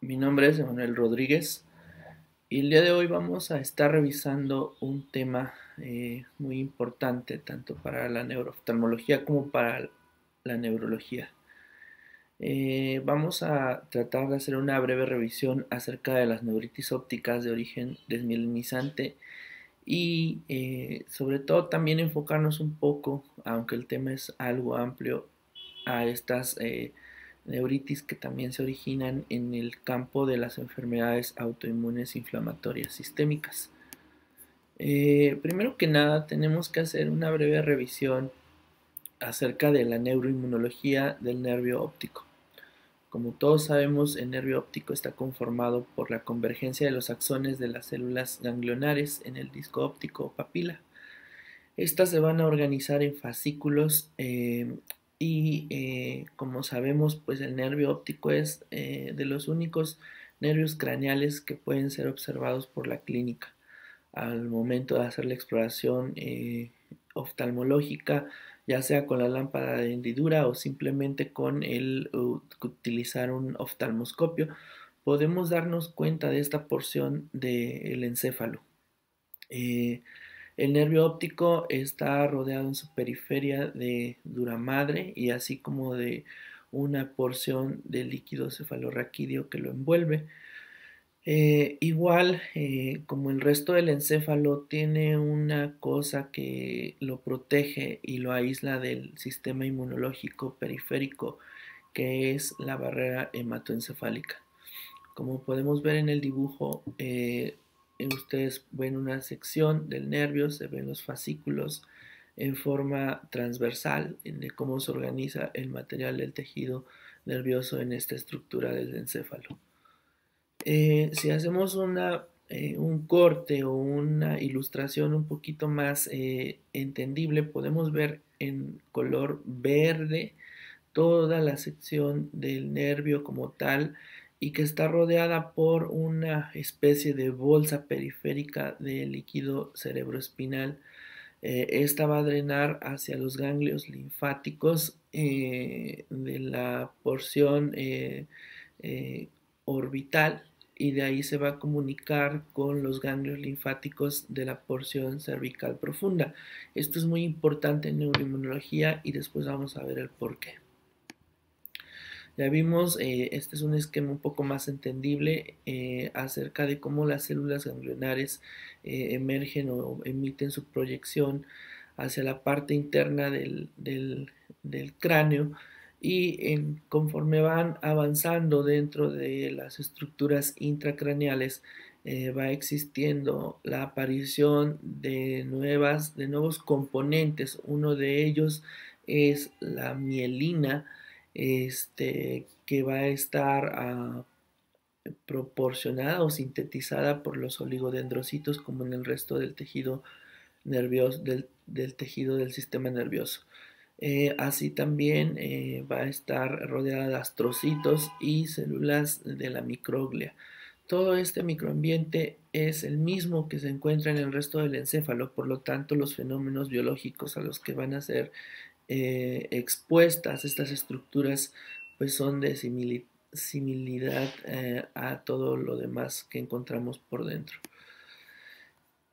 Mi nombre es Emanuel Rodríguez y el día de hoy vamos a estar revisando un tema muy importante tanto para la neurooftalmología como para la neurología. Vamos a tratar de hacer una breve revisión acerca de las neuritis ópticas de origen desmielinizante y sobre todo también enfocarnos un poco, aunque el tema es algo amplio, a estas neuritis que también se originan en el campo de las enfermedades autoinmunes inflamatorias sistémicas. Primero que nada, tenemos que hacer una breve revisión acerca de la neuroinmunología del nervio óptico. Como todos sabemos, el nervio óptico está conformado por la convergencia de los axones de las células ganglionares en el disco óptico o papila. Estas se van a organizar en fascículos como sabemos, pues el nervio óptico es de los únicos nervios craneales que pueden ser observados por la clínica al momento de hacer la exploración oftalmológica, ya sea con la lámpara de hendidura o simplemente con el utilizar un oftalmoscopio, podemos darnos cuenta de esta porción del encéfalo. Eh, el nervio óptico está rodeado en su periferia de dura madre y así como de una porción de líquido cefalorraquídeo que lo envuelve. Como el resto del encéfalo, tiene una cosa que lo protege y lo aísla del sistema inmunológico periférico, que es la barrera hematoencefálica. Como podemos ver en el dibujo, ustedes ven una sección del nervio, se ven los fascículos en forma transversal de cómo se organiza el material del tejido nervioso en esta estructura del encéfalo. Si hacemos un corte o una ilustración un poquito más entendible, podemos ver en color verde toda la sección del nervio como tal y que está rodeada por una especie de bolsa periférica de líquido cerebroespinal. Esta va a drenar hacia los ganglios linfáticos de la porción eh, orbital y de ahí se va a comunicar con los ganglios linfáticos de la porción cervical profunda. Esto es muy importante en neuroinmunología y después vamos a ver el por qué. Ya vimos, este es un esquema un poco más entendible acerca de cómo las células ganglionares emergen o emiten su proyección hacia la parte interna del cráneo y conforme van avanzando dentro de las estructuras intracraneales, va existiendo la aparición de nuevos componentes. Uno de ellos es la mielina, que va a estar proporcionada o sintetizada por los oligodendrocitos como en el resto del tejido nervioso, del tejido del sistema nervioso. Así también va a estar rodeada de astrocitos y células de la microglia. Todo este microambiente es el mismo que se encuentra en el resto del encéfalo, por lo tanto los fenómenos biológicos a los que van a ser expuestas estas estructuras pues son de similidad a todo lo demás que encontramos por dentro.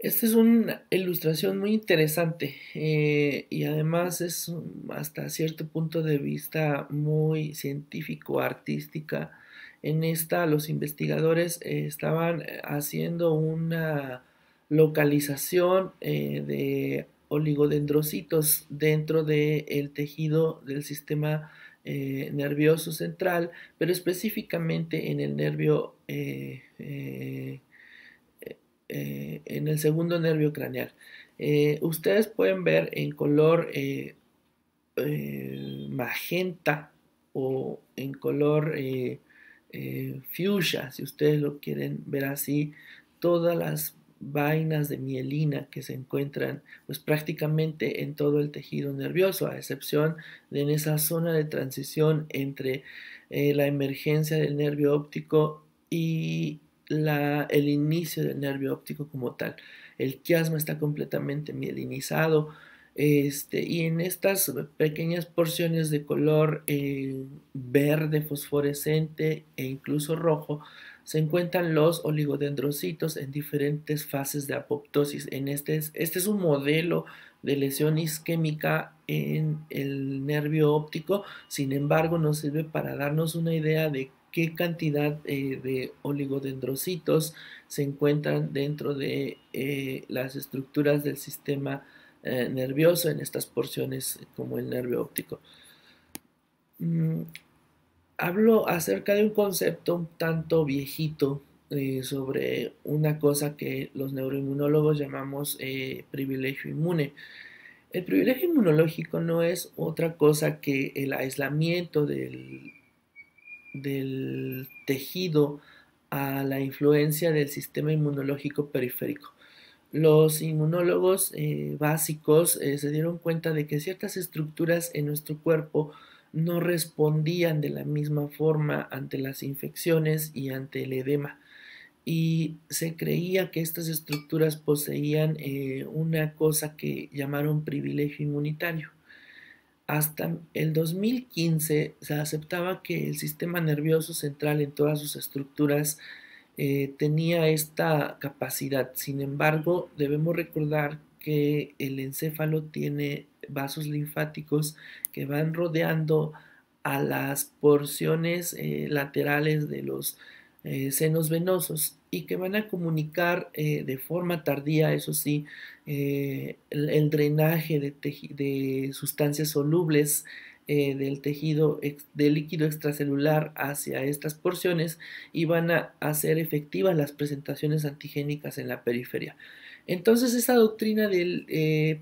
Esta es una ilustración muy interesante y además es hasta cierto punto de vista muy científico-artística. En esta los investigadores estaban haciendo una localización de oligodendrocitos dentro del tejido del sistema nervioso central, pero específicamente en el nervio en el segundo nervio craneal. Ustedes pueden ver en color magenta o en color fuchsia, si ustedes lo quieren ver así, todas las vainas de mielina que se encuentran pues prácticamente en todo el tejido nervioso, a excepción de en esa zona de transición entre la emergencia del nervio óptico y el inicio del nervio óptico como tal. El quiasma está completamente mielinizado. Y en estas pequeñas porciones de color verde fosforescente e incluso rojo se encuentran los oligodendrocitos en diferentes fases de apoptosis. Este es un modelo de lesión isquémica en el nervio óptico. Sin embargo, nos sirve para darnos una idea de qué cantidad de oligodendrocitos se encuentran dentro de las estructuras del sistema nervioso en estas porciones como el nervio óptico. Hablo acerca de un concepto un tanto viejito sobre una cosa que los neuroinmunólogos llamamos privilegio inmune. El privilegio inmunológico no es otra cosa que el aislamiento del tejido a la influencia del sistema inmunológico periférico. Los inmunólogos básicos se dieron cuenta de que ciertas estructuras en nuestro cuerpo no respondían de la misma forma ante las infecciones y ante el edema. Y se creía que estas estructuras poseían una cosa que llamaron privilegio inmunitario. Hasta el 2015 se aceptaba que el sistema nervioso central en todas sus estructuras tenía esta capacidad. Sin embargo, debemos recordar que el encéfalo tiene vasos linfáticos que van rodeando a las porciones laterales de los senos venosos y que van a comunicar de forma tardía, eso sí, el drenaje de sustancias solubles del tejido del líquido extracelular hacia estas porciones y van a hacer efectivas las presentaciones antigénicas en la periferia. Entonces esa doctrina del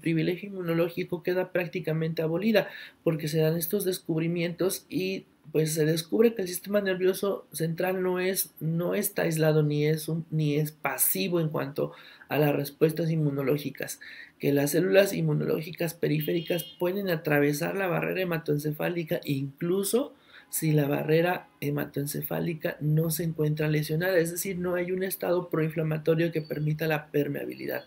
privilegio inmunológico queda prácticamente abolida porque se dan estos descubrimientos y pues se descubre que el sistema nervioso central no está aislado ni es pasivo en cuanto a las respuestas inmunológicas, que las células inmunológicas periféricas pueden atravesar la barrera hematoencefálica incluso si la barrera hematoencefálica no se encuentra lesionada, es decir, no hay un estado proinflamatorio que permita la permeabilidad.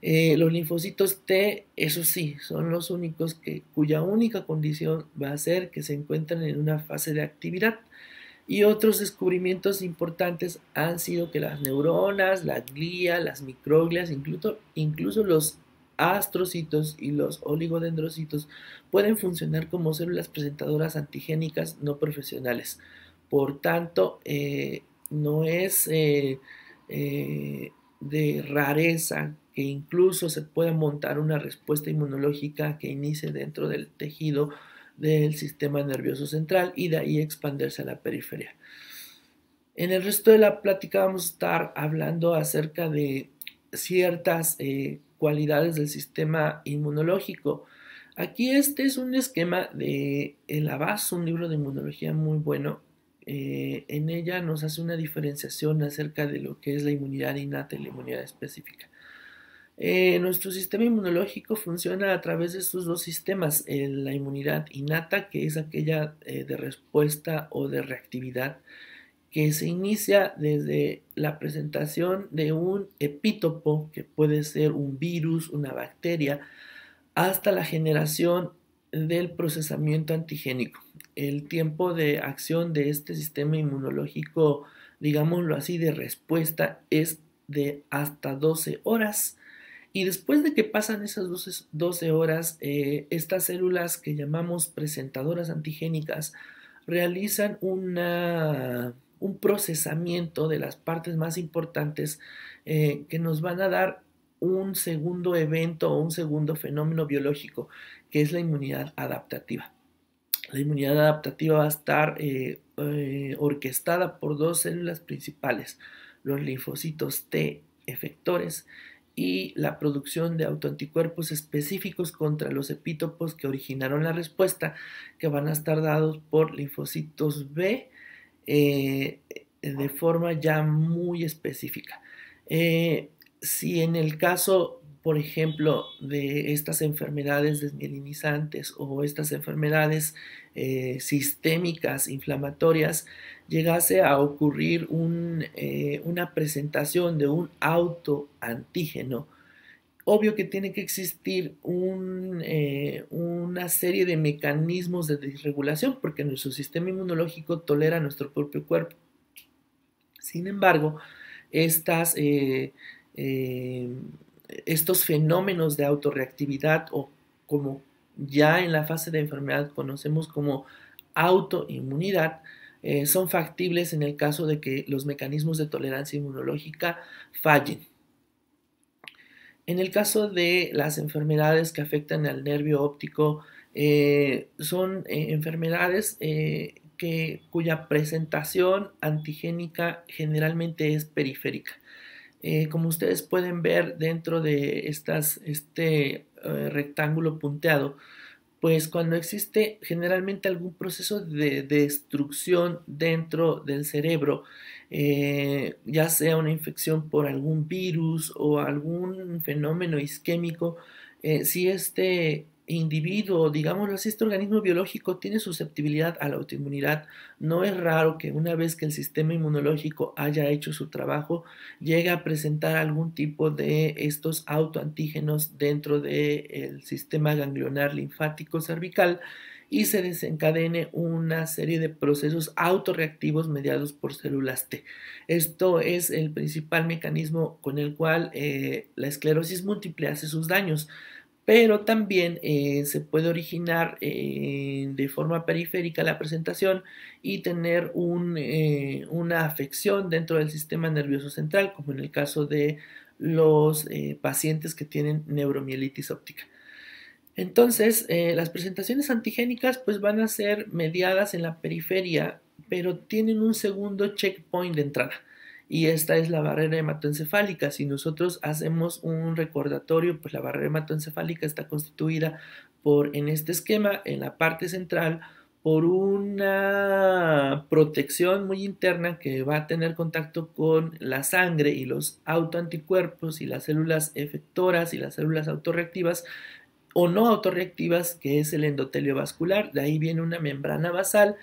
Los linfocitos T, eso sí, son los únicos cuya única condición va a ser que se encuentran en una fase de actividad. Y otros descubrimientos importantes han sido que las neuronas, la glía, las microglias, incluso los astrocitos y los oligodendrocitos pueden funcionar como células presentadoras antigénicas no profesionales. Por tanto, no es de rareza que incluso se pueda montar una respuesta inmunológica que inicie dentro del tejido del sistema nervioso central y de ahí expandirse a la periferia. En el resto de la plática vamos a estar hablando acerca de ciertas cualidades del sistema inmunológico. Aquí este es un esquema de El Abbas, un libro de inmunología muy bueno. En ella nos hace una diferenciación acerca de lo que es la inmunidad innata y la inmunidad específica. Nuestro sistema inmunológico funciona a través de estos dos sistemas, la inmunidad innata, que es aquella de respuesta o de reactividad, que se inicia desde la presentación de un epítopo, que puede ser un virus, una bacteria, hasta la generación del procesamiento antigénico. El tiempo de acción de este sistema inmunológico, digámoslo así, de respuesta es de hasta 12 horas. Y después de que pasan esas 12 horas, estas células que llamamos presentadoras antigénicas realizan un procesamiento de las partes más importantes que nos van a dar un segundo evento o un segundo fenómeno biológico, que es la inmunidad adaptativa. La inmunidad adaptativa va a estar orquestada por dos células principales, los linfocitos T efectores y la producción de autoanticuerpos específicos contra los epítopos que originaron la respuesta, que van a estar dados por linfocitos B de forma ya muy específica. Si en el caso, por ejemplo, de estas enfermedades desmielinizantes o estas enfermedades sistémicas inflamatorias, llegase a ocurrir una presentación de un autoantígeno obvio que tiene que existir una serie de mecanismos de desregulación porque nuestro sistema inmunológico tolera nuestro propio cuerpo. Sin embargo, estas, eh, estos fenómenos de autorreactividad o como ya en la fase de enfermedad conocemos como autoinmunidad, son factibles en el caso de que los mecanismos de tolerancia inmunológica fallen. En el caso de las enfermedades que afectan al nervio óptico, son enfermedades cuya presentación antigénica generalmente es periférica. Como ustedes pueden ver dentro de este rectángulo punteado, pues cuando existe generalmente algún proceso de destrucción dentro del cerebro, ya sea una infección por algún virus o algún fenómeno isquémico, si este individuo, digámoslo así, este organismo biológico tiene susceptibilidad a la autoinmunidad, no es raro que una vez que el sistema inmunológico haya hecho su trabajo, llegue a presentar algún tipo de estos autoantígenos dentro del sistema ganglionar linfático cervical y se desencadene una serie de procesos autorreactivos mediados por células T. Esto es el principal mecanismo con el cual la esclerosis múltiple hace sus daños, pero también se puede originar de forma periférica la presentación y tener una afección dentro del sistema nervioso central, como en el caso de los pacientes que tienen neuromielitis óptica. Entonces, las presentaciones antigénicas pues van a ser mediadas en la periferia, pero tienen un segundo checkpoint de entrada. Y esta es la barrera hematoencefálica. Si nosotros hacemos un recordatorio, pues la barrera hematoencefálica está constituida por, en este esquema, en la parte central, por una protección muy interna que va a tener contacto con la sangre y los autoanticuerpos y las células efectoras y las células autorreactivas o no autorreactivas, que es el endotelio vascular. De ahí viene una membrana basal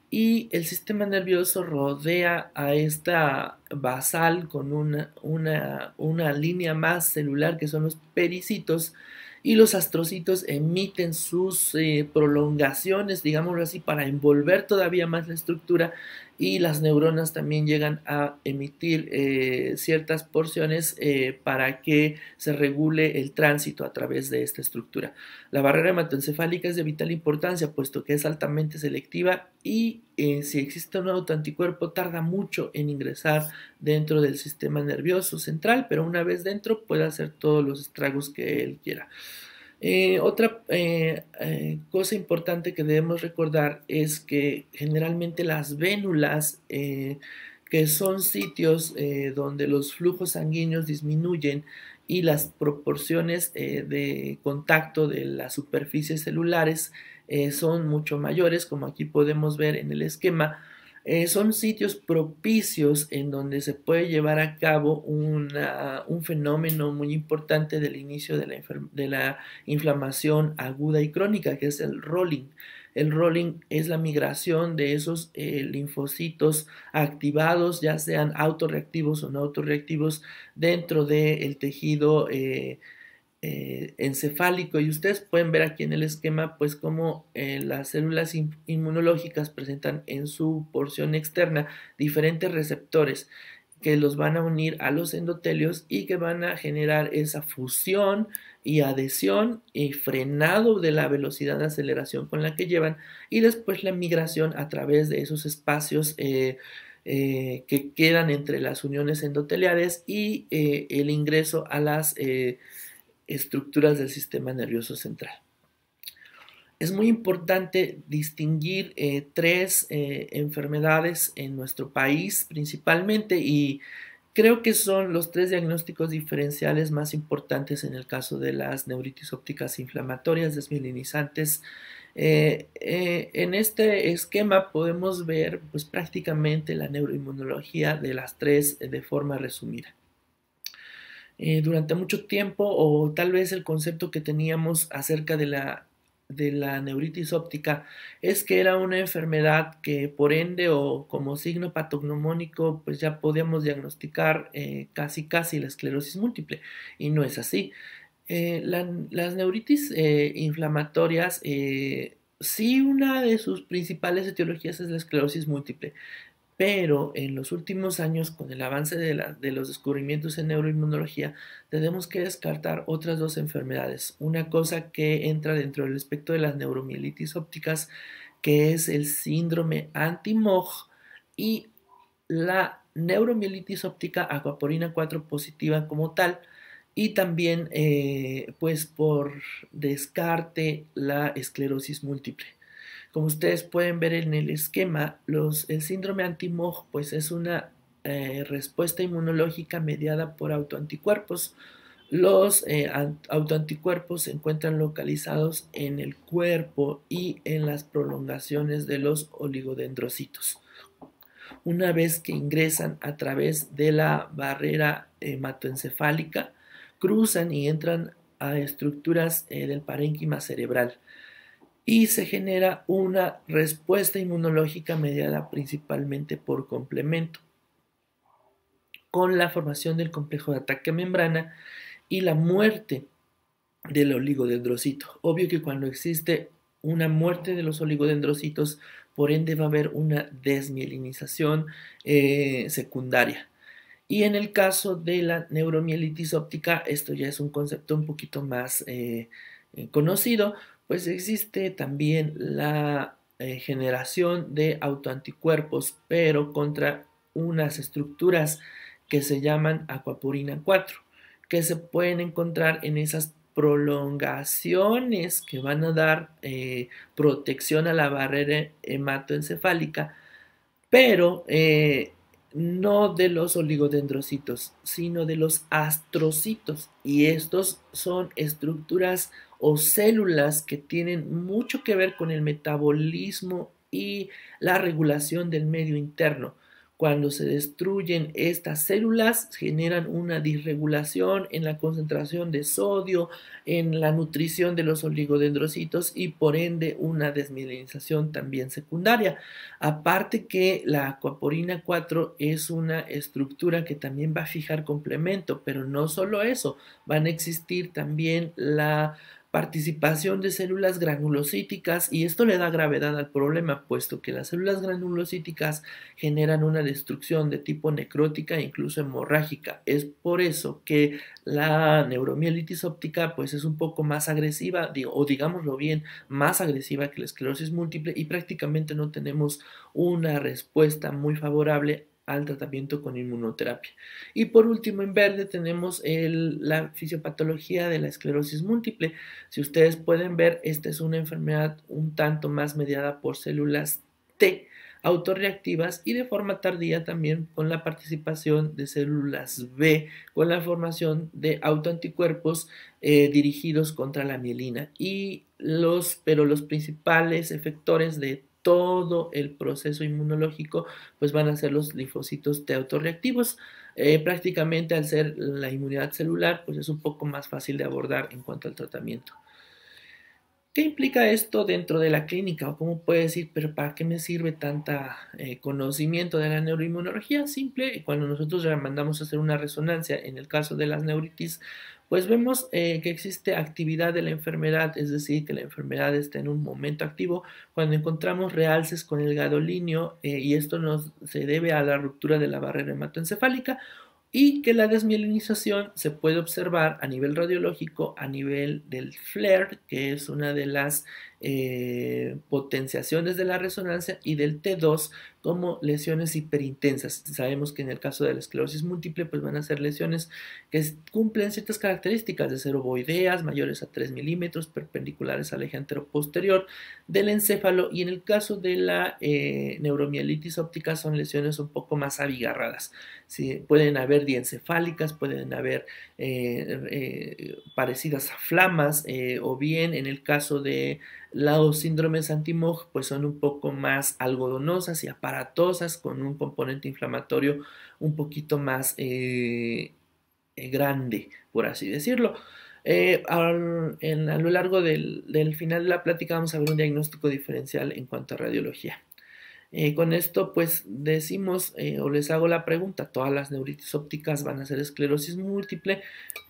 y el sistema nervioso rodea a esta basal con una línea más celular que son los pericitos, y los astrocitos emiten sus prolongaciones, digámoslo así, para envolver todavía más la estructura, y las neuronas también llegan a emitir ciertas porciones para que se regule el tránsito a través de esta estructura. La barrera hematoencefálica es de vital importancia puesto que es altamente selectiva y si existe un autoanticuerpo tarda mucho en ingresar dentro del sistema nervioso central, pero una vez dentro puede hacer todos los estragos que él quiera. Otra cosa importante que debemos recordar es que generalmente las vénulas, que son sitios donde los flujos sanguíneos disminuyen y las proporciones de contacto de las superficies celulares son mucho mayores, como aquí podemos ver en el esquema, son sitios propicios en donde se puede llevar a cabo un fenómeno muy importante del inicio de la inflamación aguda y crónica, que es el rolling. El rolling es la migración de esos linfocitos activados, ya sean autorreactivos o no autorreactivos, dentro del tejido encefálico, y ustedes pueden ver aquí en el esquema pues cómo las células inmunológicas presentan en su porción externa diferentes receptores que los van a unir a los endotelios y que van a generar esa fusión y adhesión y frenado de la velocidad de aceleración con la que llevan, y después la migración a través de esos espacios que quedan entre las uniones endoteliares y el ingreso a las estructuras del sistema nervioso central. Es muy importante distinguir tres enfermedades en nuestro país principalmente, y creo que son los tres diagnósticos diferenciales más importantes en el caso de las neuritis ópticas inflamatorias desmielinizantes. En este esquema podemos ver pues prácticamente la neuroinmunología de las tres de forma resumida. Durante mucho tiempo, o tal vez el concepto que teníamos acerca de la neuritis óptica es que era una enfermedad que por ende o como signo patognomónico pues ya podíamos diagnosticar casi la esclerosis múltiple, y no es así. Las neuritis inflamatorias, sí, una de sus principales etiologías es la esclerosis múltiple, pero en los últimos años, con el avance de los descubrimientos en neuroinmunología, tenemos que descartar otras dos enfermedades. Una cosa que entra dentro del espectro de las neuromielitis ópticas, que es el síndrome anti-MOG, y la neuromielitis óptica acuaporina 4 positiva como tal, y también pues por descarte la esclerosis múltiple. Como ustedes pueden ver en el esquema, el síndrome anti-MOG pues es una respuesta inmunológica mediada por autoanticuerpos. Los autoanticuerpos se encuentran localizados en el cuerpo y en las prolongaciones de los oligodendrocitos. Una vez que ingresan a través de la barrera hematoencefálica, cruzan y entran a estructuras del parénquima cerebral y se genera una respuesta inmunológica mediada principalmente por complemento, con la formación del complejo de ataque a membrana y la muerte del oligodendrocito. Obvio que cuando existe una muerte de los oligodendrocitos, por ende va a haber una desmielinización secundaria. Y en el caso de la neuromielitis óptica, esto ya es un concepto un poquito más conocido, pues existe también la generación de autoanticuerpos, pero contra unas estructuras que se llaman acuaporina 4, que se pueden encontrar en esas prolongaciones que van a dar protección a la barrera hematoencefálica, pero no de los oligodendrocitos, sino de los astrocitos. Y estos son estructuras o células que tienen mucho que ver con el metabolismo y la regulación del medio interno. Cuando se destruyen estas células, generan una disregulación en la concentración de sodio, en la nutrición de los oligodendrocitos y por ende una desmielinización también secundaria. Aparte que la acuaporina 4 es una estructura que también va a fijar complemento, pero no solo eso, van a existir también la participación de células granulocíticas y esto le da gravedad al problema, puesto que las células granulocíticas generan una destrucción de tipo necrótica e incluso hemorrágica. Es por eso que la neuromielitis óptica pues es un poco más agresiva, o digámoslo bien, más agresiva que la esclerosis múltiple y prácticamente no tenemos una respuesta muy favorable al tratamiento con inmunoterapia. Y por último, en verde tenemos la fisiopatología de la esclerosis múltiple. Si ustedes pueden ver, esta es una enfermedad un tanto más mediada por células T autorreactivas y de forma tardía también con la participación de células B, con la formación de autoanticuerpos dirigidos contra la mielina. Pero los principales efectores de todo el proceso inmunológico pues van a ser los linfocitos T autorreactivos. Prácticamente al ser la inmunidad celular pues es un poco más fácil de abordar en cuanto al tratamiento. ¿Qué implica esto dentro de la clínica? ¿O cómo puede decir, pero para qué me sirve tanta conocimiento de la neuroinmunología? Simple, cuando nosotros ya mandamos a hacer una resonancia, en el caso de las neuritis, pues vemos que existe actividad de la enfermedad, es decir, que la enfermedad está en un momento activo, cuando encontramos realces con el gadolinio, y esto se debe a la ruptura de la barrera hematoencefálica, y que la desmielinización se puede observar a nivel radiológico, a nivel del FLAIR, que es una de las potenciaciones de la resonancia, y del T2 como lesiones hiperintensas. Sabemos que en el caso de la esclerosis múltiple pues van a ser lesiones que cumplen ciertas características de ser ovoideas, mayores a 3 milímetros, perpendiculares al eje anteroposterior del encéfalo, y en el caso de la neuromielitis óptica son lesiones un poco más abigarradas. Sí, pueden haber diencefálicas, pueden haber parecidas a flamas, o bien en el caso de los síndromes anti-MOG pues son un poco más algodonosas y aparatosas, con un componente inflamatorio un poquito más grande, por así decirlo. A lo largo del final de la plática vamos a ver un diagnóstico diferencial en cuanto a radiología. Con esto pues decimos o les hago la pregunta, ¿todas las neuritis ópticas van a ser esclerosis múltiple?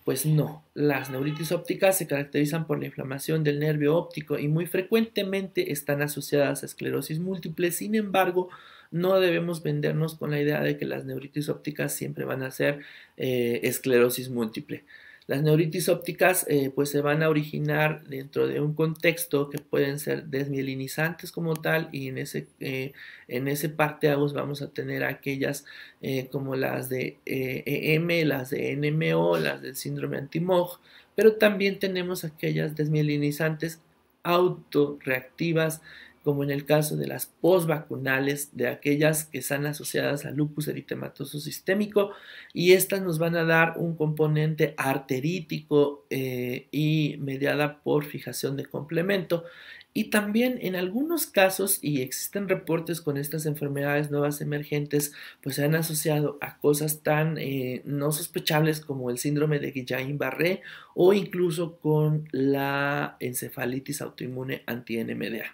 Pues no, las neuritis ópticas se caracterizan por la inflamación del nervio óptico y muy frecuentemente están asociadas a esclerosis múltiple. Sin embargo, no debemos vendernos con la idea de que las neuritis ópticas siempre van a ser esclerosis múltiple. Las neuritis ópticas pues se van a originar dentro de un contexto que pueden ser desmielinizantes como tal, y en ese parteaguas vamos a tener aquellas como las de EM, las de NMO, las del síndrome anti-MOG, pero también tenemos aquellas desmielinizantes autorreactivas, como en el caso de las postvacunales, de aquellas que están asociadas al lupus eritematoso sistémico, y estas nos van a dar un componente arterítico y mediada por fijación de complemento. Y también en algunos casos, y existen reportes con estas enfermedades nuevas emergentes, pues se han asociado a cosas tan no sospechables como el síndrome de Guillain-Barré o incluso con la encefalitis autoinmune anti-NMDA.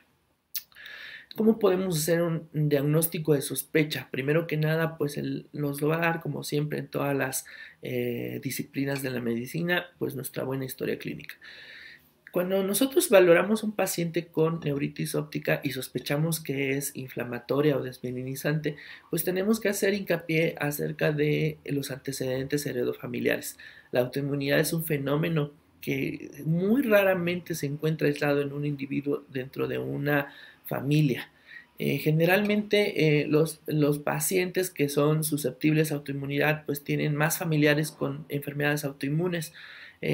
¿Cómo podemos hacer un diagnóstico de sospecha? Primero que nada, pues nos lo va a dar, como siempre en todas las disciplinas de la medicina, pues nuestra buena historia clínica. Cuando nosotros valoramos un paciente con neuritis óptica y sospechamos que es inflamatoria o desmielinizante, pues tenemos que hacer hincapié acerca de los antecedentes heredofamiliares. La autoinmunidad es un fenómeno que muy raramente se encuentra aislado en un individuo dentro de una familia. Generalmente los pacientes que son susceptibles a autoinmunidad pues tienen más familiares con enfermedades autoinmunes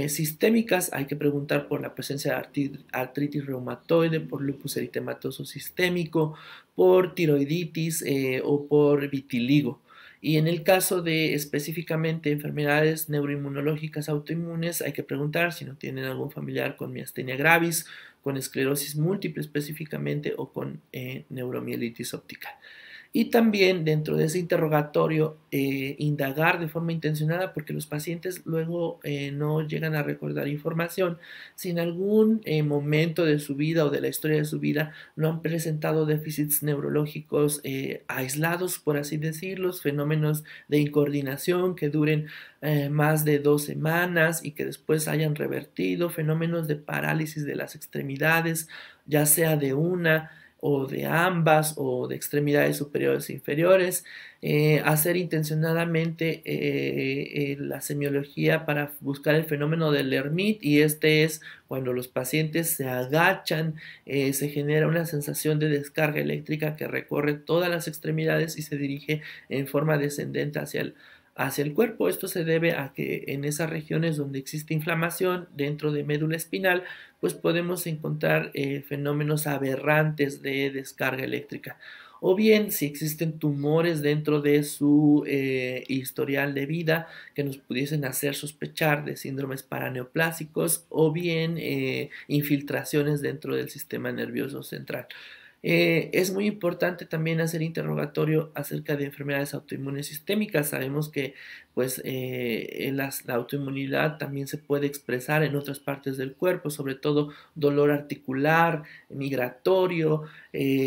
sistémicas. Hay que preguntar por la presencia de artritis reumatoide, por lupus eritematoso sistémico, por tiroiditis o por vitiligo. Y en el caso de específicamente enfermedades neuroinmunológicas autoinmunes, hay que preguntar si no tienen algún familiar con miastenia gravis, con esclerosis múltiple específicamente o con neuromielitis óptica. Y también dentro de ese interrogatorio indagar de forma intencionada, porque los pacientes luego no llegan a recordar información si en algún momento de su vida o de la historia de su vida no han presentado déficits neurológicos aislados, por así decirlo, fenómenos de incoordinación que duren más de 2 semanas y que después hayan revertido, fenómenos de parálisis de las extremidades, ya sea de una o de ambas o de extremidades superiores e inferiores, hacer intencionadamente la semiología para buscar el fenómeno del Lhermitte, y este es cuando los pacientes se agachan, se genera una sensación de descarga eléctrica que recorre todas las extremidades y se dirige en forma descendente hacia el cuerpo. Esto se debe a que en esas regiones donde existe inflamación dentro de médula espinal, pues podemos encontrar fenómenos aberrantes de descarga eléctrica. O bien, si existen tumores dentro de su historial de vida que nos pudiesen hacer sospechar de síndromes paraneoplásicos, o bien infiltraciones dentro del sistema nervioso central. Es muy importante también hacer interrogatorio acerca de enfermedades autoinmunes sistémicas. Sabemos que pues, la autoinmunidad también se puede expresar en otras partes del cuerpo, sobre todo dolor articular, migratorio,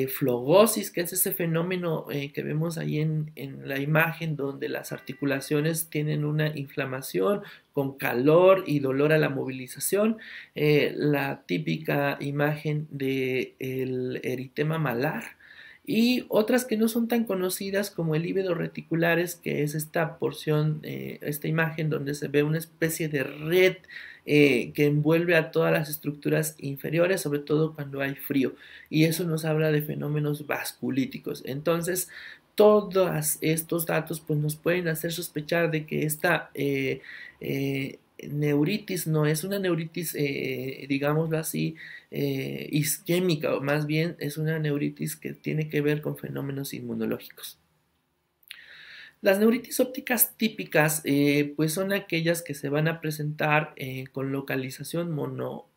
flogosis, que es ese fenómeno que vemos ahí en la imagen donde las articulaciones tienen una inflamación con calor y dolor a la movilización, la típica imagen del eritema malar, y otras que no son tan conocidas como el líbedo reticulares, que es esta porción, esta imagen donde se ve una especie de red que envuelve a todas las estructuras inferiores, sobre todo cuando hay frío, y eso nos habla de fenómenos vasculíticos. Entonces, todos estos datos pues, nos pueden hacer sospechar de que esta neuritis no es una neuritis, digámoslo así, isquémica, o más bien es una neuritis que tiene que ver con fenómenos inmunológicos. Las neuritis ópticas típicas pues son aquellas que se van a presentar con localización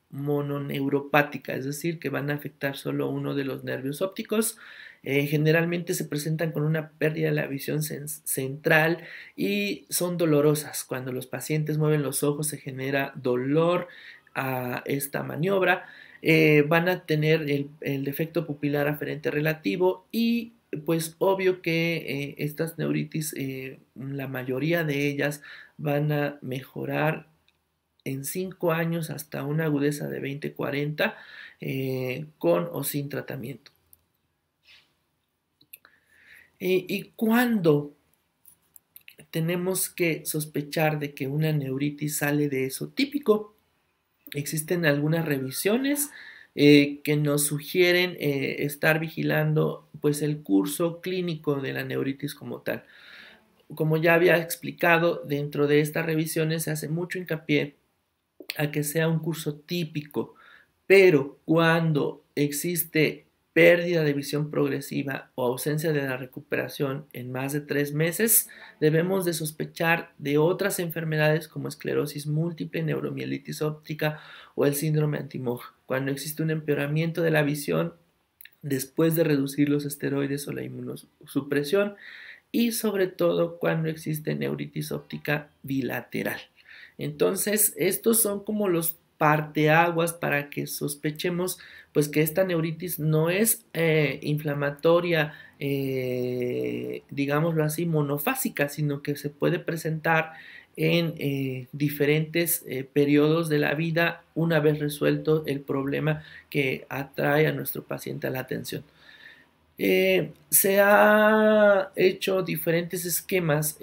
mononeuropática, es decir, que van a afectar solo uno de los nervios ópticos. Generalmente se presentan con una pérdida de la visión central y son dolorosas. Cuando los pacientes mueven los ojos se genera dolor a esta maniobra. Van a tener el defecto pupilar aferente relativo y pues obvio que estas neuritis, la mayoría de ellas van a mejorar en 5 años hasta una agudeza de 20-40 con o sin tratamiento. ¿Y cuándo tenemos que sospechar de que una neuritis sale de eso? Típico, existen algunas revisiones que nos sugieren estar vigilando pues el curso clínico de la neuritis como tal. Como ya había explicado, dentro de estas revisiones se hace mucho hincapié a que sea un curso típico, pero cuando existe pérdida de visión progresiva o ausencia de la recuperación en más de 3 meses, debemos de sospechar de otras enfermedades como esclerosis múltiple, neuromielitis óptica o el síndrome anti-Moore, cuando existe un empeoramiento de la visión después de reducir los esteroides o la inmunosupresión y sobre todo cuando existe neuritis óptica bilateral. Entonces, estos son como los parteaguas para que sospechemos pues que esta neuritis no es inflamatoria, digámoslo así, monofásica, sino que se puede presentar en diferentes periodos de la vida una vez resuelto el problema que atrae a nuestro paciente a la atención. Se ha hecho diferentes esquemas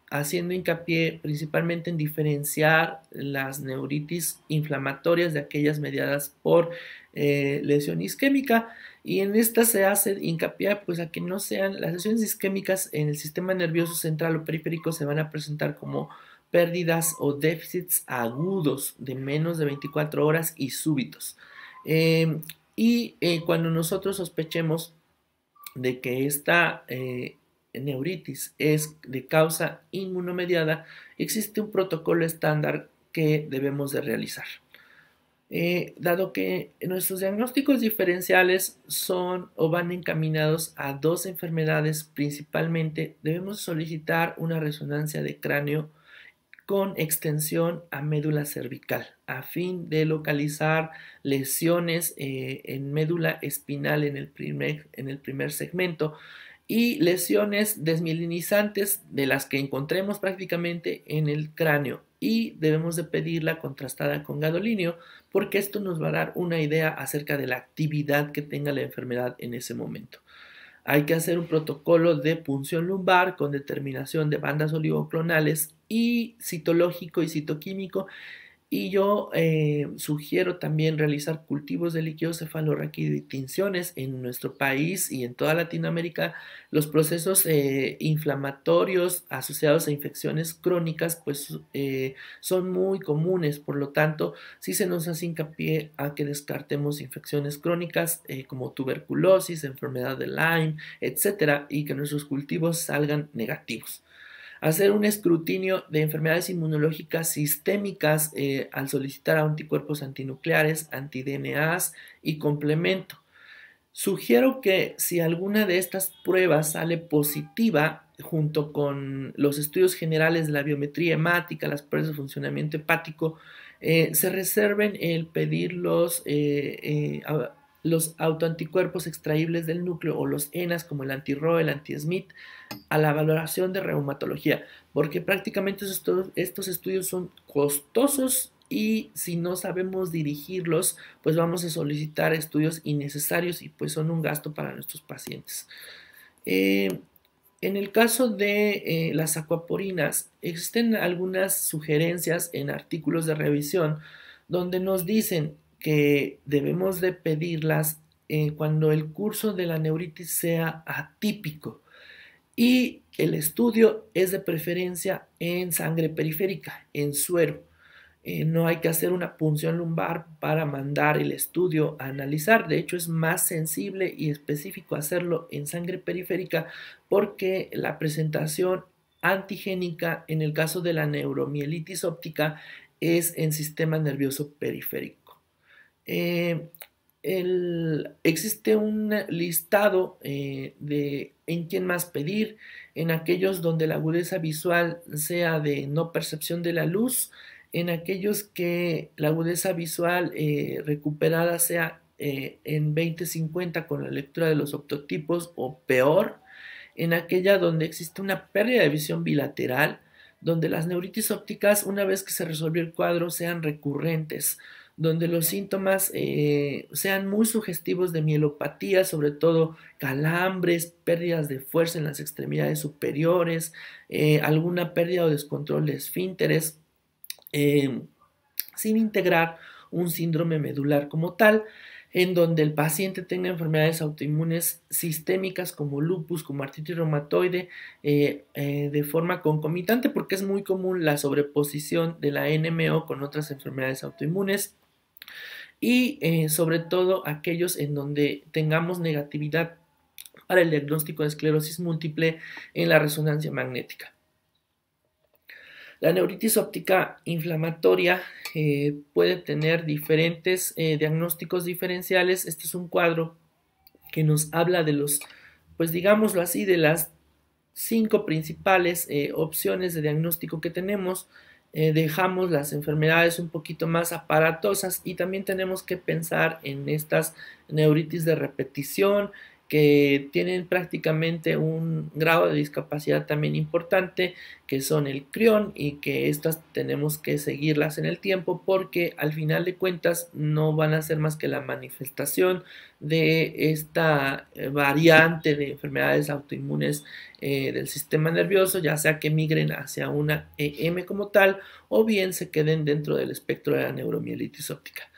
haciendo hincapié principalmente en diferenciar las neuritis inflamatorias de aquellas mediadas por lesión isquémica, y en esta se hace hincapié pues a que no sean las lesiones isquémicas en el sistema nervioso central o periférico, se van a presentar como pérdidas o déficits agudos de menos de 24 horas y súbitos. Cuando nosotros sospechemos de que esta neuritis es de causa inmunomediada, existe un protocolo estándar que debemos de realizar. Dado que nuestros diagnósticos diferenciales son o van encaminados a 2 enfermedades principalmente, debemos solicitar una resonancia de cráneo con extensión a médula cervical a fin de localizar lesiones en médula espinal en el primer segmento y lesiones desmielinizantes de las que encontremos prácticamente en el cráneo, y debemos de pedirla contrastada con gadolinio porque esto nos va a dar una idea acerca de la actividad que tenga la enfermedad en ese momento. Hay que hacer un protocolo de punción lumbar con determinación de bandas oligoclonales y citológico y citoquímico. Y yo sugiero también realizar cultivos de líquido cefalorraquídeo y tinciones. En nuestro país y en toda Latinoamérica, los procesos inflamatorios asociados a infecciones crónicas pues son muy comunes. Por lo tanto, sí se nos hace hincapié a que descartemos infecciones crónicas como tuberculosis, enfermedad de Lyme, etcétera, y que nuestros cultivos salgan negativos. Hacer un escrutinio de enfermedades inmunológicas sistémicas al solicitar anticuerpos antinucleares, anti-DNAs y complemento. Sugiero que si alguna de estas pruebas sale positiva, junto con los estudios generales de la biometría hemática, las pruebas de funcionamiento hepático, se reserven el pedir los autoanticuerpos extraíbles del núcleo o los ENAs como el anti-RO, el anti-SMIT, a la valoración de reumatología, porque prácticamente estos estudios son costosos y si no sabemos dirigirlos, pues vamos a solicitar estudios innecesarios y pues son un gasto para nuestros pacientes. En el caso de las acuaporinas, existen algunas sugerencias en artículos de revisión donde nos dicen que debemos de pedirlas cuando el curso de la neuritis sea atípico y el estudio es de preferencia en sangre periférica, en suero. No hay que hacer una punción lumbar para mandar el estudio a analizar. De hecho, es más sensible y específico hacerlo en sangre periférica porque la presentación antigénica en el caso de la neuromielitis óptica es en sistema nervioso periférico. Existe un listado de en quién más pedir, en aquellos donde la agudeza visual sea de no percepción de la luz, en aquellos que la agudeza visual recuperada sea en 2050 con la lectura de los optotipos o peor, en aquella donde existe una pérdida de visión bilateral, donde las neuritis ópticas, una vez que se resolvió el cuadro, sean recurrentes, donde los síntomas sean muy sugestivos de mielopatía, sobre todo calambres, pérdidas de fuerza en las extremidades superiores, alguna pérdida o descontrol de esfínteres, sin integrar un síndrome medular como tal, en donde el paciente tenga enfermedades autoinmunes sistémicas como lupus, como artritis reumatoide, de forma concomitante, porque es muy común la sobreposición de la NMO con otras enfermedades autoinmunes, y sobre todo aquellos en donde tengamos negatividad para el diagnóstico de esclerosis múltiple en la resonancia magnética. La neuritis óptica inflamatoria puede tener diferentes diagnósticos diferenciales. Este es un cuadro que nos habla de los, pues digámoslo así, de las 5 principales opciones de diagnóstico que tenemos. Dejamos las enfermedades un poquito más aparatosas y también tenemos que pensar en estas neuritis de repetición que tienen prácticamente un grado de discapacidad también importante, que son el crión, y que estas tenemos que seguirlas en el tiempo porque al final de cuentas no van a ser más que la manifestación de esta variante de enfermedades autoinmunes del sistema nervioso, ya sea que migren hacia una EM como tal o bien se queden dentro del espectro de la neuromielitis óptica.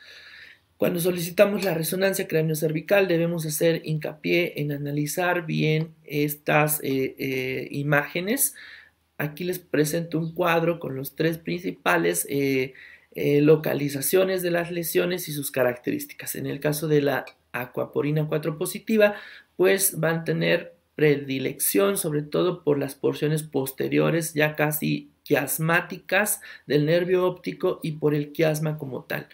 Cuando solicitamos la resonancia craneocervical debemos hacer hincapié en analizar bien estas imágenes. Aquí les presento un cuadro con los 3 principales localizaciones de las lesiones y sus características. En el caso de la aquaporina 4 positiva, pues van a tener predilección sobre todo por las porciones posteriores ya casi quiasmáticas del nervio óptico y por el quiasma como tal.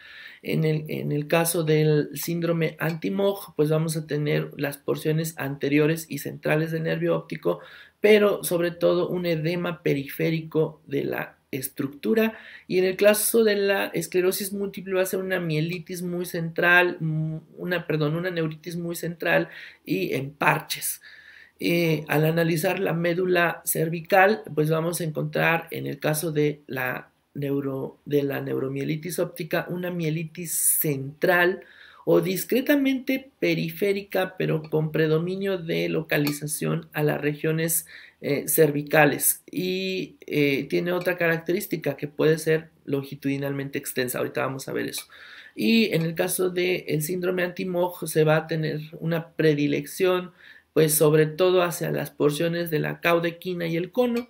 En el caso del síndrome anti-MOG, pues vamos a tener las porciones anteriores y centrales del nervio óptico, pero sobre todo un edema periférico de la estructura, y en el caso de la esclerosis múltiple va a ser una mielitis muy central, una neuritis muy central y en parches. Al analizar la médula cervical, pues vamos a encontrar en el caso de la neuromielitis óptica una mielitis central o discretamente periférica, pero con predominio de localización a las regiones cervicales, y tiene otra característica que puede ser longitudinalmente extensa. Ahorita vamos a ver eso. Y en el caso del síndrome anti-MOG se va a tener una predilección pues sobre todo hacia las porciones de la caudequina y el cono.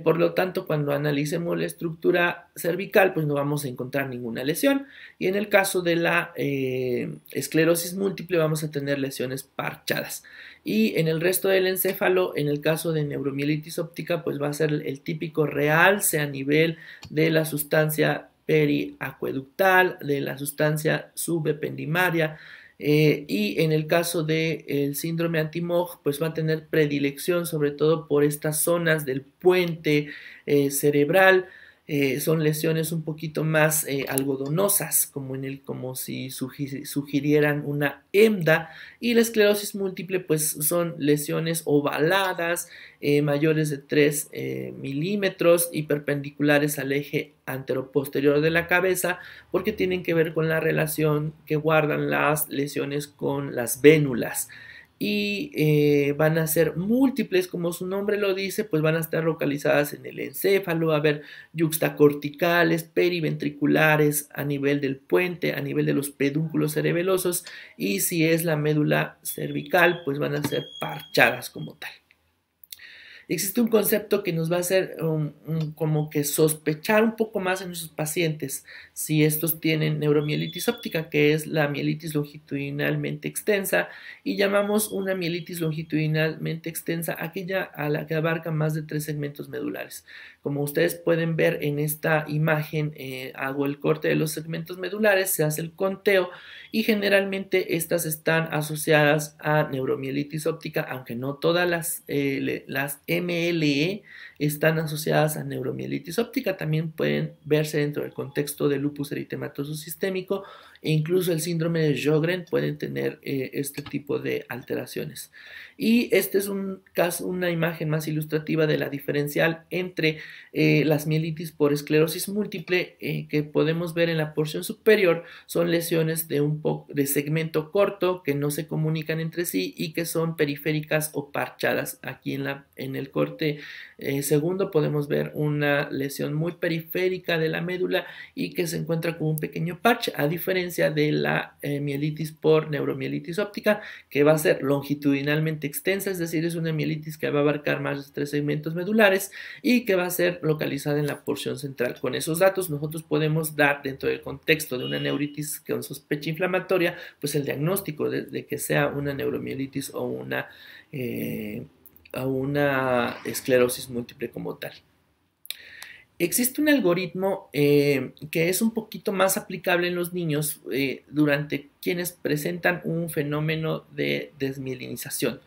Por lo tanto, cuando analicemos la estructura cervical, pues no vamos a encontrar ninguna lesión. Y en el caso de la esclerosis múltiple vamos a tener lesiones parchadas. Y en el resto del encéfalo, en el caso de neuromielitis óptica, pues va a ser el típico realce a nivel de la sustancia periacueductal, de la sustancia subependimaria. Y en el caso del síndrome anti-MOG, pues va a tener predilección sobre todo por estas zonas del puente cerebral. Son lesiones un poquito más algodonosas, como si sugirieran una EMDA, y la esclerosis múltiple pues son lesiones ovaladas, mayores de 3 milímetros y perpendiculares al eje anteroposterior de la cabeza, porque tienen que ver con la relación que guardan las lesiones con las vénulas. Y van a ser múltiples, como su nombre lo dice, pues van a estar localizadas en el encéfalo, a ver yuxtacorticales, periventriculares, a nivel del puente, a nivel de los pedúnculos cerebelosos, y si es la médula cervical, pues van a ser parchadas como tal. Existe un concepto que nos va a hacer como que sospechar un poco más en nuestros pacientes si estos tienen neuromielitis óptica, que es la mielitis longitudinalmente extensa, y llamamos una mielitis longitudinalmente extensa aquella a la que abarca más de 3 segmentos medulares. Como ustedes pueden ver en esta imagen, hago el corte de los segmentos medulares, se hace el conteo y generalmente estas están asociadas a neuromielitis óptica, aunque no todas las MLE están asociadas a neuromielitis óptica. También pueden verse dentro del contexto del lupus eritematoso sistémico e incluso el síndrome de Sjögren pueden tener este tipo de alteraciones. Y este es un caso, una imagen más ilustrativa de la diferencial entre las mielitis por esclerosis múltiple que podemos ver en la porción superior. Son lesiones de segmento corto que no se comunican entre sí y que son periféricas o parchadas. Aquí en el corte segundo podemos ver una lesión muy periférica de la médula y que se encuentra con un pequeño parche, a diferencia de la mielitis por neuromielitis óptica, que va a ser longitudinalmente extensa, es decir, es una mielitis que va a abarcar más de 3 segmentos medulares y que va a ser localizada en la porción central. Con esos datos nosotros podemos dar, dentro del contexto de una neuritis con sospecha inflamatoria, pues el diagnóstico de que sea una neuromielitis o una esclerosis múltiple como tal. Existe un algoritmo que es un poquito más aplicable en los niños durante quienes presentan un fenómeno de desmielinización.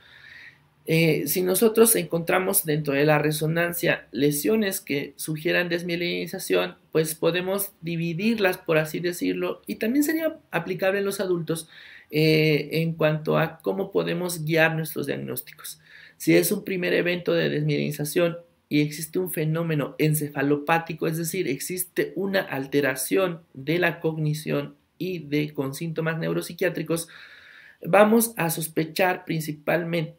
Si nosotros encontramos dentro de la resonancia lesiones que sugieran desmielinización, pues podemos dividirlas, por así decirlo, y también sería aplicable en los adultos en cuanto a cómo podemos guiar nuestros diagnósticos. Si es un primer evento de desmielinización y existe un fenómeno encefalopático, es decir, existe una alteración de la cognición y con síntomas neuropsiquiátricos, vamos a sospechar principalmente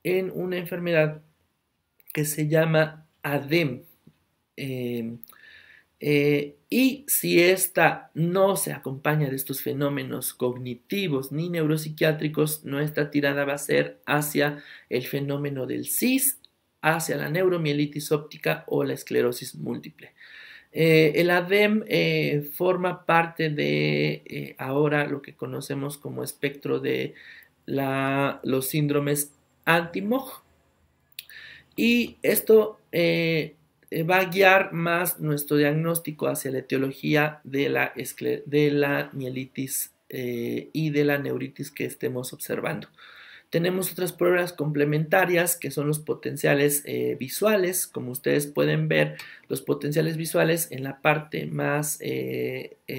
en una enfermedad que se llama ADEM. Y si esta no se acompaña de estos fenómenos cognitivos ni neuropsiquiátricos, nuestra tirada va a ser hacia el fenómeno del CIS, hacia la neuromielitis óptica o la esclerosis múltiple. El ADEM forma parte de ahora lo que conocemos como espectro de los síndromes anti-MOG, y esto va a guiar más nuestro diagnóstico hacia la etiología de la mielitis y de la neuritis que estemos observando. Tenemos otras pruebas complementarias que son los potenciales visuales. Como ustedes pueden ver, los potenciales visuales en la parte más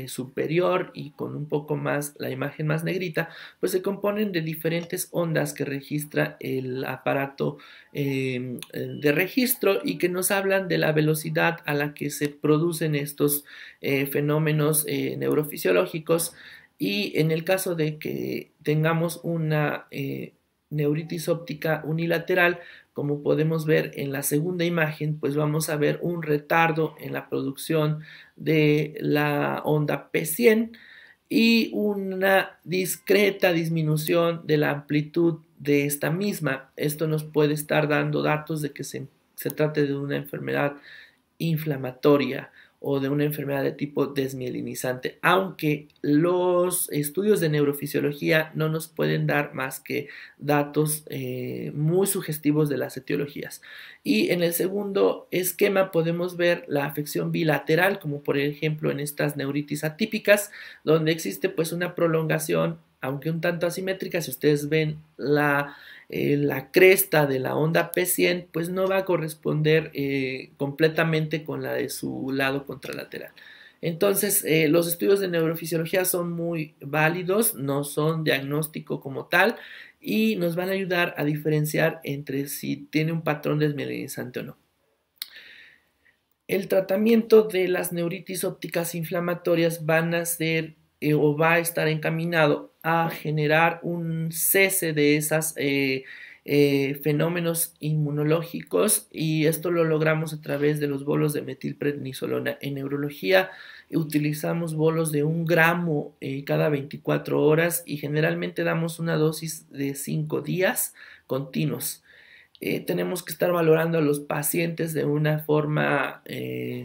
superior y con un poco más la imagen más negrita, pues se componen de diferentes ondas que registra el aparato de registro y que nos hablan de la velocidad a la que se producen estos fenómenos neurofisiológicos. Y en el caso de que tengamos una neuritis óptica unilateral, como podemos ver en la segunda imagen, pues vamos a ver un retardo en la producción de la onda P100 y una discreta disminución de la amplitud de esta misma. Esto nos puede estar dando datos de que se trate de una enfermedad inflamatoria o de una enfermedad de tipo desmielinizante, aunque los estudios de neurofisiología no nos pueden dar más que datos muy sugestivos de las etiologías. Y en el segundo esquema podemos ver la afección bilateral, como por ejemplo en estas neuritis atípicas, donde existe pues una prolongación, aunque un tanto asimétrica. Si ustedes ven la cresta de la onda P100 pues no va a corresponder completamente con la de su lado contralateral. Entonces, los estudios de neurofisiología son muy válidos, no son diagnóstico como tal y nos van a ayudar a diferenciar entre si tiene un patrón desmielinizante o no. El tratamiento de las neuritis ópticas inflamatorias van a ser o va a estar encaminado a generar un cese de esos fenómenos inmunológicos, y esto lo logramos a través de los bolos de metilprednisolona. En neurología utilizamos bolos de 1 gramo cada 24 horas y generalmente damos una dosis de 5 días continuos. Tenemos que estar valorando a los pacientes de una forma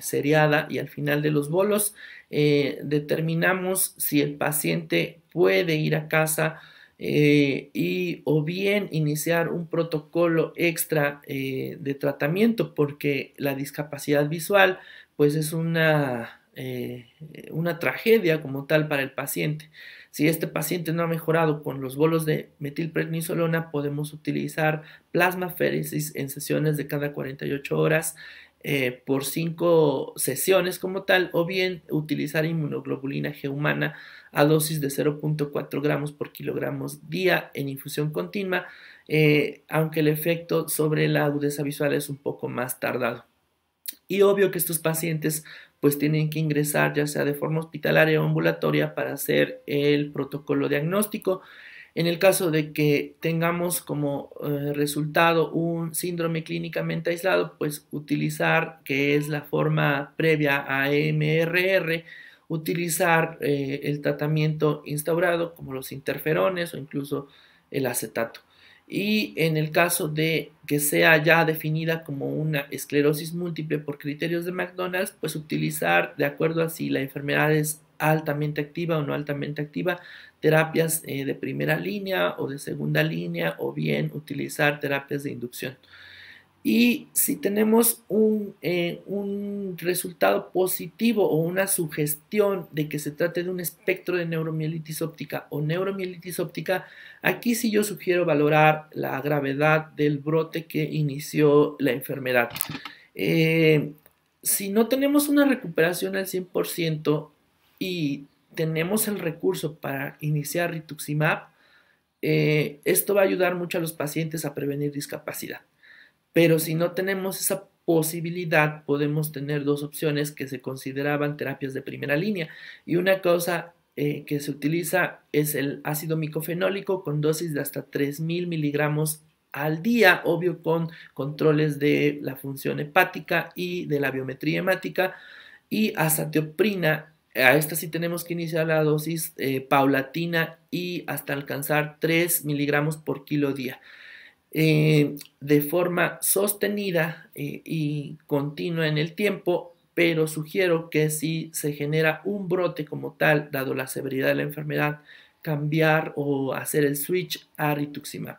seriada, y al final de los bolos determinamos si el paciente puede ir a casa o bien iniciar un protocolo extra de tratamiento, porque la discapacidad visual pues es una tragedia como tal para el paciente. Si este paciente no ha mejorado con los bolos de metilprednisolona, podemos utilizar plasmaféresis en sesiones de cada 48 horas por 5 sesiones como tal, o bien utilizar inmunoglobulina G humana a dosis de 0.4 gramos por kilogramos día en infusión continua, aunque el efecto sobre la agudeza visual es un poco más tardado. Y obvio que estos pacientes pues tienen que ingresar ya sea de forma hospitalaria o ambulatoria para hacer el protocolo diagnóstico. En el caso de que tengamos como resultado un síndrome clínicamente aislado, pues utilizar, que es la forma previa a MRR, utilizar el tratamiento instaurado como los interferones o incluso el acetato. Y en el caso de que sea ya definida como una esclerosis múltiple por criterios de McDonald's, pues utilizar, de acuerdo a si la enfermedad es altamente activa o no altamente activa, terapias de primera línea o de segunda línea, o bien utilizar terapias de inducción. Y si tenemos un resultado positivo o una sugestión de que se trate de un espectro de neuromielitis óptica o neuromielitis óptica, aquí sí yo sugiero valorar la gravedad del brote que inició la enfermedad. Si no tenemos una recuperación al 100% y tenemos el recurso para iniciar rituximab, esto va a ayudar mucho a los pacientes a prevenir discapacidad. Pero si no tenemos esa posibilidad, podemos tener dos opciones que se consideraban terapias de primera línea. Y una cosa que se utiliza es el ácido micofenólico con dosis de hasta 3000 miligramos al día, obvio con controles de la función hepática y de la biometría hemática, y azatioprina. A esta sí tenemos que iniciar la dosis paulatina y hasta alcanzar 3 miligramos por kilo día. De forma sostenida y continua en el tiempo, pero sugiero que si se genera un brote como tal, dado la severidad de la enfermedad, cambiar o hacer el switch a rituximab.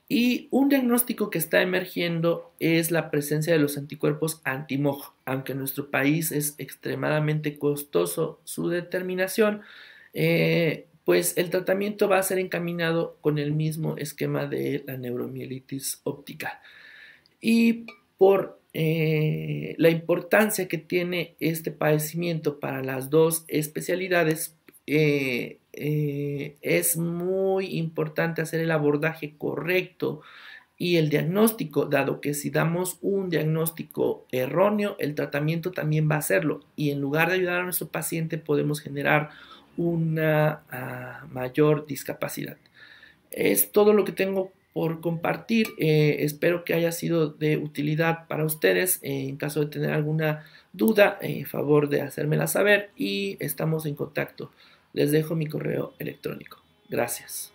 Y un diagnóstico que está emergiendo es la presencia de los anticuerpos anti-MOG, aunque en nuestro país es extremadamente costoso su determinación. Pues el tratamiento va a ser encaminado con el mismo esquema de la neuromielitis óptica. Y por la importancia que tiene este padecimiento para las dos especialidades, es muy importante hacer el abordaje correcto y el diagnóstico, dado que si damos un diagnóstico erróneo, el tratamiento también va a hacerlo, y en lugar de ayudar a nuestro paciente podemos generar una mayor discapacidad. Es todo lo que tengo por compartir. Espero que haya sido de utilidad para ustedes. En caso de tener alguna duda, favor de hacérmela saber, y estamos en contacto. Les dejo mi correo electrónico. Gracias.